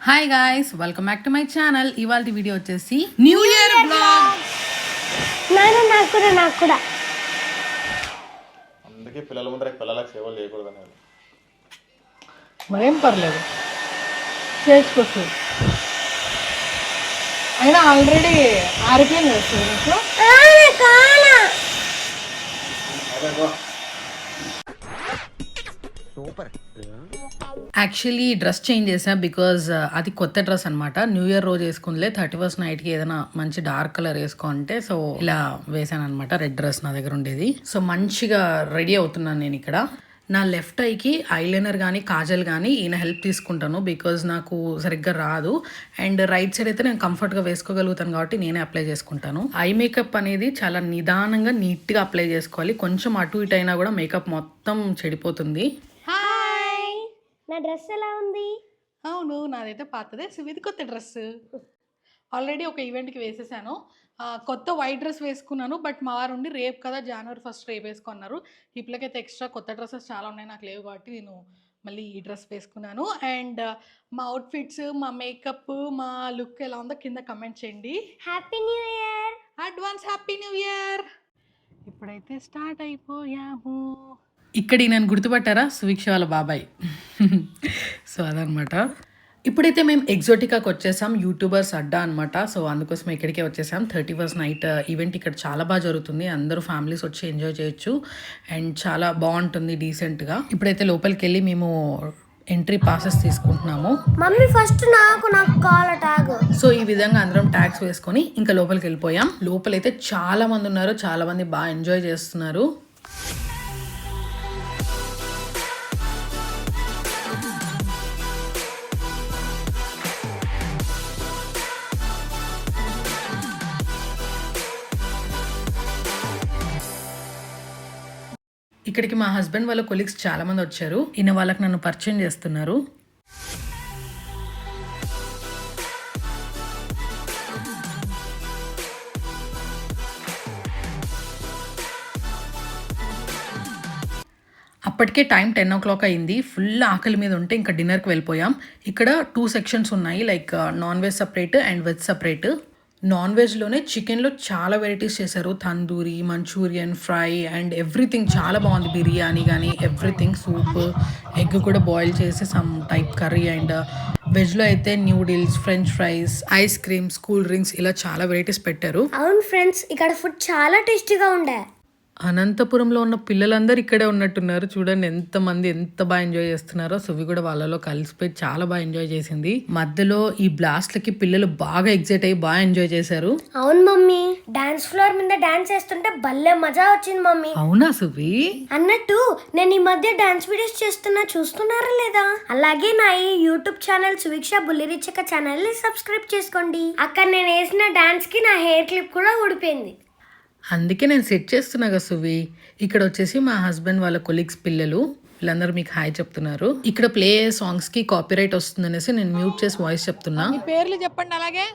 Hi guys, welcome back to my channel. ఇవాళ video వచ్చేసి new year blog. నాకు కూడా అందుకే పిల్లల ముందర పిల్లలకు సేవలు చేయకూడదని. మరేం పర్లేదు, చేసుకోవచ్చు. అయినా ఆల్రెడీ ఆరిపోయింది కదా యాక్చువల్లీ డ్రెస్ చేంజ్ చేసా బికాజ్ అది కొత్త డ్రెస్ అనమాట. న్యూ ఇయర్ రోజు వేసుకుందిలే, 31st నైట్కి ఏదైనా మంచి డార్క్ కలర్ వేసుకో సో ఇలా వేసాను అనమాట. రెడ్ డ్రెస్ నా దగ్గర ఉండేది. సో మంచిగా రెడీ అవుతున్నాను నేను ఇక్కడ. నా లెఫ్ట్ ఐకి ఐలైనర్ కానీ కాజల్ కానీ ఈయన హెల్ప్ తీసుకుంటాను బికాజ్ నాకు సరిగ్గా రాదు. అండ్ రైట్ సైడ్ అయితే నేను కంఫర్ట్గా వేసుకోగలుగుతాను కాబట్టి నేనే అప్లై చేసుకుంటాను. ఐ మేకప్ అనేది చాలా నిదానంగా నీట్గా అప్లై చేసుకోవాలి. కొంచెం అటు ఇటు అయినా కూడా మేకప్ మొత్తం చెడిపోతుంది. నా డ్రెస్ ఎలా ఉంది? అవును, నాదైతే పాతదే. సో ఇది కొత్త డ్రెస్. ఆల్రెడీ ఒక ఈవెంట్కి వేసేసాను. కొత్త వైట్ డ్రెస్ వేసుకున్నాను. బట్ మా వారు ఉండి రేపు కదా January 1st రేపు వేసుకున్నారు. ఈ పిల్లకైతే ఎక్స్ట్రా కొత్త డ్రెస్సెస్ చాలా ఉన్నాయి, నాకు లేవు కాబట్టి నేను మళ్ళీ ఈ డ్రెస్ వేసుకున్నాను. అండ్ మా అవుట్ఫిట్స్, మా మేకప్, మా లుక్ ఎలా ఉందో కింద కమెంట్ చేయండి. Happy new year, advance happy new year. ఇప్పుడైతే స్టార్ట్ అయిపోయాము. ఇక్కడ నేను గుర్తుపట్టారా, సువీక్ష వాళ్ళ బాబాయ్. సో అదనమాట. ఇప్పుడైతే మేము ఎగ్జోటికాకి వచ్చేసాం, యూట్యూబర్స్ అడ్డా అనమాట. సో అందుకోసం ఇక్కడికే వచ్చేసాం. 31st నైట్ ఈవెంట్ ఇక్కడ చాలా బాగా జరుగుతుంది. అందరూ ఫ్యామిలీస్ వచ్చి ఎంజాయ్ చేయొచ్చు అండ్ చాలా బాగుంటుంది డీసెంట్గా. ఇప్పుడైతే లోపలికి వెళ్ళి మేము ఎంట్రీ పాసెస్ తీసుకుంటున్నాము. మమ్మీ ఫస్ట్ నాకు కావాల ట్యాగ్. సో ఈ విధంగా అందరం ట్యాగ్స్ వేసుకొని ఇంకా లోపలికి వెళ్ళిపోయాం. లోపలైతే చాలా మంది ఉన్నారు, చాలా మంది బాగా ఎంజాయ్ చేస్తున్నారు. ఇక్కడికి మా హస్బెండ్ వాళ్ళ కొలీగ్స్ చాలా మంది వచ్చారు. ఈయన వాళ్ళకి నన్ను పరిచయం చేస్తున్నారు. అప్పటికే టైం 10 o'clock అయింది. ఫుల్ ఆకలి మీద ఉంటే ఇంకా డిన్నర్కి వెళ్ళిపోయాం. ఇక్కడ 2 sections ఉన్నాయి, like non veg separate and veg separate. Non వెజ్లోనే చికెన్లో చాలా వెరైటీస్ చేశారు. Tandoori, Manchurian, fry and everything చాలా బాగుంది. బిర్యానీ కానీ ఎవ్రీథింగ్, సూప్, ఎగ్ కూడా బాయిల్ చేసి సమ్ టైప్ కర్రీ. అండ్ వెజ్లో అయితే noodles, French fries, ice creams, cool drinks ఇలా చాలా వెరైటీస్ పెట్టారు. అవును ఫ్రెండ్స్, ఇక్కడ ఫుడ్ చాలా టేస్టీగా ఉండే. అనంతపురంలో ఉన్న పిల్లలందరూ ఇక్కడే ఉన్నట్టున్నారు. చూడండి ఎంతమంది ఎంత బాగా ఎంజాయ్ చేస్తున్నారో. సువి కూడా వాళ్ళలో కలిసిపోయి చాలా బాగా ఎంజాయ్ చేసింది. మధ్యలో ఈ బ్లాస్ట్లకి పిల్లలు బాగా ఎగ్జైట్ అయ్యి బాగా ఎంజాయ్ చేశారు. అవును మమ్మీ, డాన్స్ ఫ్లోర్ మీద డాన్స్ చేస్తుంటే భలే మజా వచ్చింది మమ్మీ. అవునా సువి? అన్నట్టు నేను ఈ మధ్య డాన్స్ వీడియోస్ చేస్తున్నా, చూస్తున్నారా లేదా? అలాగే నా ఈ యూట్యూబ్ ఛానల్ సువీక్ష బుల్లిరిచక ఛానల్ ని సబ్స్క్రైబ్ చేసుకోండి. అక్కడ నేను వేసిన డాన్స్ కి నా హెయిర్ క్లిప్ కూడా ఊడిపోయింది. అందుకే నేను సెట్ చేస్తున్నా కదా సువి. ఇక్కడ వచ్చేసి మా హస్బెండ్ వాళ్ళ కొలీగ్స్ పిల్లలు, వీళ్ళందరూ మీకు హాయ్ చెప్తున్నారు. ఇక్కడ ప్లే అయ్యే సాంగ్స్ కి కాపీరైట్ వస్తుందనేసి నేను మ్యూట్ చేసి వాయిస్ చెప్తున్నా. మీ పేర్లు చెప్పండి. అలాగే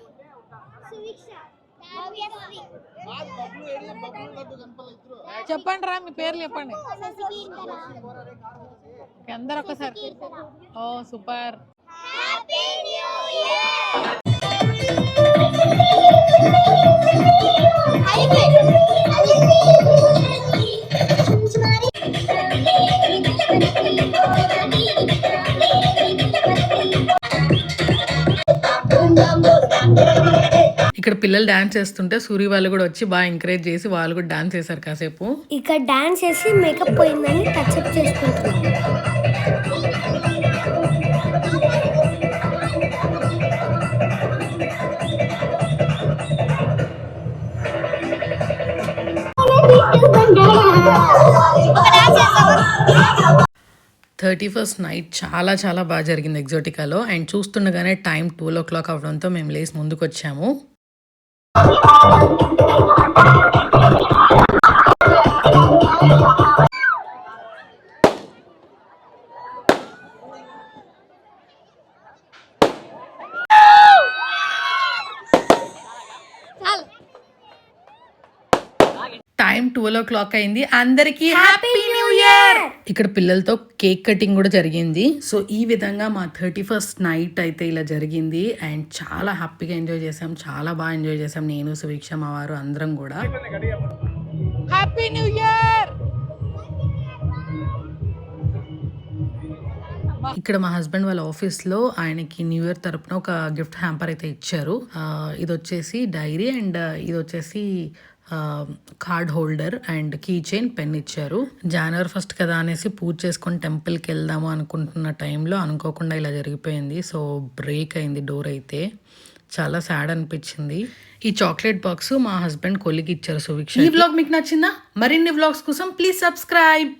చెప్పండి రా, మీ పేర్లు చెప్పండి అందరు ఒకసారి. ఓ సూపర్. ఇక్కడ పిల్లలు డాన్స్ చేస్తుంటే సూర్య వాళ్ళు కూడా వచ్చి బాగా ఎంకరేజ్ చేసి వాళ్ళు కూడా డాన్స్ చేశారు కాసేపు. ఇక్కడ డాన్స్ చేసి మేకప్ పోయిందని టచ్అప్ చేసుకుంటున్నాను. థర్టీ-ఫస్ట్ నైట్ చాలా చాలా బాగా జరిగింది ఎగ్జోటికాలో. అండ్ చూస్తుండగానే టైం 12 o'clock అవడంతో మేము లేసి ముందుకు వచ్చాము. టైం 12 o'clock అయింది. అందరికీ హ్యాపీ న్యూ ఇయర్. ఇక్కడ పిల్లలతో కేక్ కటింగ్ కూడా జరిగింది. సో ఈ విధంగా మా 31st నైట్ అయితే ఇలా జరిగింది అండ్ చాలా హ్యాపీగా ఎంజాయ్ చేసాం, చాలా బాగా ఎంజాయ్ చేసాం నేను, సువీక్ష, మా వారు అందరం కూడా. Happy new year. ఇక్కడ మా హస్బెండ్ వాళ్ళ ఆఫీస్లో ఆయనకి న్యూ ఇయర్ తరపున ఒక గిఫ్ట్ హ్యాంపర్ అయితే ఇచ్చారు. ఇది వచ్చేసి డైరీ అండ్ ఇది వచ్చేసి card holder and key chain pen ఇచ్చారు. జనవరి 1 కదా అనేసి పూజ చేసుకొని టెంపుల్కి వెళ్దాము అనుకుంటున్న టైంలో అనుకోకుండా ఇలా జరిగిపోయింది. సో బ్రేక్ అయింది డోర్ అయితే. చాలా సాడ్ అనిపించింది. ఈ చాక్లెట్ బాక్స్ మా హస్బెండ్ కొలికి ఇచ్చారు సువీక్ష. ఈ వ్లాగ్ మీకు నచ్చిందా? మరిన్ని వ్లాగ్స్ కోసం ప్లీజ్ సబ్స్క్రైబ్.